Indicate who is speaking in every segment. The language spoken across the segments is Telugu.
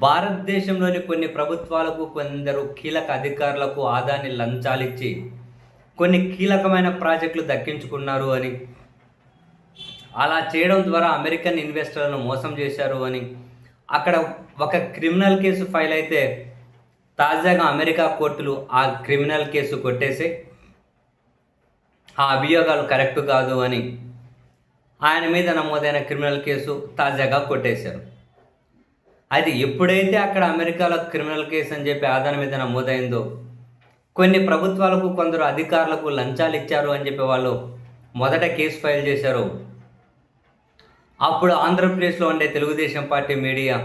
Speaker 1: భారతదేశంలోని కొన్ని ప్రభుత్వాలకు, కొందరు కీలక అధికారులకు ఆదాని లంచాలిచ్చి కొన్ని కీలకమైన ప్రాజెక్టులు దక్కించుకున్నారు అని, అలా చేయడం ద్వారా అమెరికన్ ఇన్వెస్టర్లను మోసం చేశారు అని, అక్కడ ఒక క్రిమినల్ కేసు ఫైల్ అయితే తాజాగా అమెరికా కోర్టులు ఆ క్రిమినల్ కేసు కొట్టేసి ఆ అభియోగాలు కరెక్ట్ కాదు అని ఆయన మీద నమోదైన క్రిమినల్ కేసు తాజాగా కొట్టేశారు. అయితే ఎప్పుడైతే అక్కడ అమెరికాలో క్రిమినల్ కేసు అని చెప్పి ఆదాని మీద నమోదైందో, కొన్ని ప్రభుత్వాలకు, కొందరు అధికారులకు లంచాలు ఇచ్చారు అని చెప్పి వాళ్ళు మొదట కేసు ఫైల్ చేశారు. అప్పుడు ఆంధ్రప్రదేశ్లో ఉండే తెలుగుదేశం పార్టీ మీడియా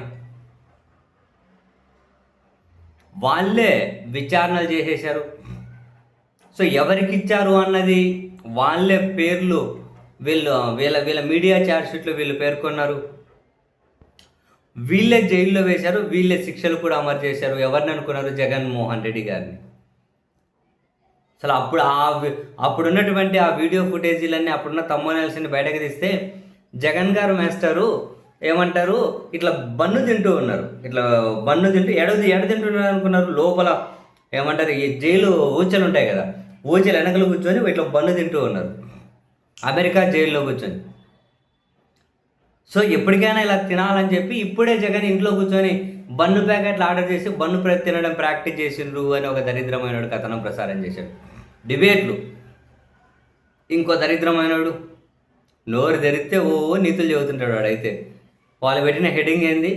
Speaker 1: వాళ్ళే విచారణలు చేసేశారు. సో ఎవరికి ఇచ్చారు అన్నది వాళ్ళే పేర్లు వీళ్ళ మీడియా ఛార్జ్షీట్లో వీళ్ళు పేర్కొన్నారు. వీళ్ళే జైల్లో వేశారు, వీళ్ళే శిక్షలు కూడా అమలు చేశారు. ఎవరిని అనుకున్నారు? జగన్మోహన్ రెడ్డి గారిని. అసలు అప్పుడున్నటువంటి ఆ వీడియో ఫుటేజీలన్నీ, అప్పుడున్న తమ్మోనల్స్ని బయటకు తీస్తే జగన్ గారు మాస్టరు ఏమంటారు, ఇట్లా బన్ను తింటూ ఉన్నారు. ఇట్లా బన్ను తింటూ ఎడ తింటున్నారు అనుకున్నారు. లోపల ఏమంటారు, ఈ జైలు ఊచలు ఉంటాయి కదా, ఊచలు వెనకలు కూర్చొని ఇట్లా బన్ను తింటూ ఉన్నారు అమెరికా జైల్లో కూర్చొని. సో ఎప్పటికైనా ఇలా తినాలని చెప్పి ఇప్పుడే జగన్ ఇంట్లో కూర్చొని బన్ను ప్యాకెట్లు ఆర్డర్ చేసి బన్ను తినడం ప్రాక్టీస్ చేసిండ్రు అని ఒక దరిద్రమైనడు కథనం ప్రసారం చేశాడు. డిబేట్లు. ఇంకో దరిద్రమైనడు నోరు తెరిస్తే నీతులు చెబుతుంటాడు వాడైతే. వాళ్ళు పెట్టిన హెడ్డింగ్ ఏంది?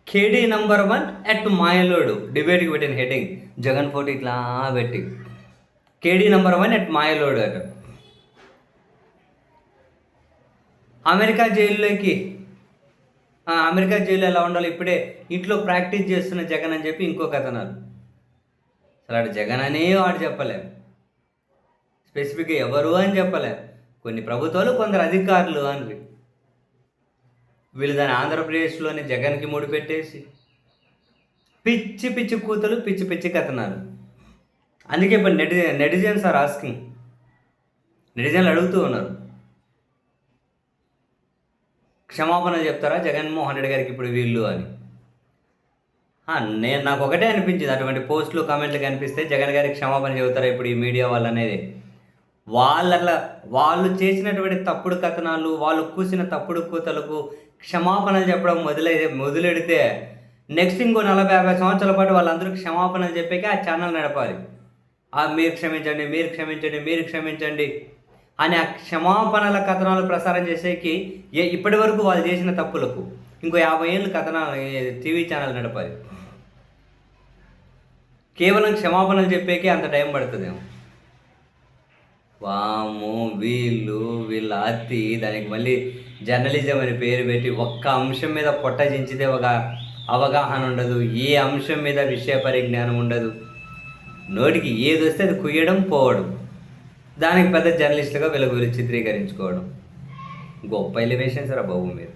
Speaker 1: కేడీ నంబర్ 1 ఎట్ మాయలోడు. డిబేట్కి పెట్టిన హెడ్డింగ్ జగన్ ఫోటో ఇట్లా పెట్టి కేడీ నంబర్ 1 ఎట్ మాయలోడు అట. అమెరికా జైల్లో ఎలా ఉండాలి, ఇప్పుడే ఇంట్లో ప్రాక్టీస్ చేస్తున్న జగన్ అని చెప్పి ఇంకో కథనాలు. అసలు ఆడు జగన్ అనే వాడు చెప్పలేం, స్పెసిఫిక్గా ఎవరు అని చెప్పలేం. కొన్ని ప్రభుత్వాలు, కొందరు అధికారులు అని వీళ్ళు దాన్ని ఆంధ్రప్రదేశ్లోని జగన్కి ముడిపెట్టేసి పిచ్చి పిచ్చి కూతలు, పిచ్చి పిచ్చి కథనాలు. అందుకే ఇప్పుడు నెటిజన్స్ ఆర్ ఆస్కింగ్, నెటిజన్లు అడుగుతూ ఉన్నారు, క్షమాపణ చెప్తారా జగన్మోహన్ రెడ్డి గారికి ఇప్పుడు వీళ్ళు అని. నాకు ఒకటే అనిపించింది, అటువంటి పోస్టులు, కామెంట్లు కనిపిస్తే జగన్ గారికి క్షమాపణ చెబుతారా ఇప్పుడు ఈ మీడియా వాళ్ళు అనేది. వాళ్ళు చేసినటువంటి తప్పుడు కథనాలు, వాళ్ళు కూసిన తప్పుడు కూతలకు క్షమాపణలు చెప్పడం మొదలెడితే నెక్స్ట్ ఇంకో 40-50 సంవత్సరాల పాటు వాళ్ళందరూ క్షమాపణలు చెప్పాక ఆ ఛానల్ నడపాలి. మీరు క్షమించండి, మీరు క్షమించండి, మీరు క్షమించండి అని ఆ క్షమాపణల కథనాలు ప్రసారం చేసేకి ఇప్పటి వరకు వాళ్ళు చేసిన తప్పులకు ఇంకో 50 ఏళ్ళు కథనాలు టీవీ ఛానల్ నడపాలి. కేవలం క్షమాపణలు చెప్పేకే అంత టైం పడుతుందేమో. వాము వీళ్ళ అతి దానికి మళ్ళీ జర్నలిజం అని పేరు పెట్టి ఒక్క అంశం మీద పొట్టజించితే ఒక అవగాహన ఉండదు, ఏ అంశం మీద విషయ పరిజ్ఞానం ఉండదు. నోటికి ఏది వస్తే అది కుయ్యడం, పోవడం, దానికి పెద్ద జర్నలిస్టుగా వీళ్ళ గురించి చిత్రీకరించుకోవడం. గొప్ప ఎలివేషన్స్ రా బాబు మీరు.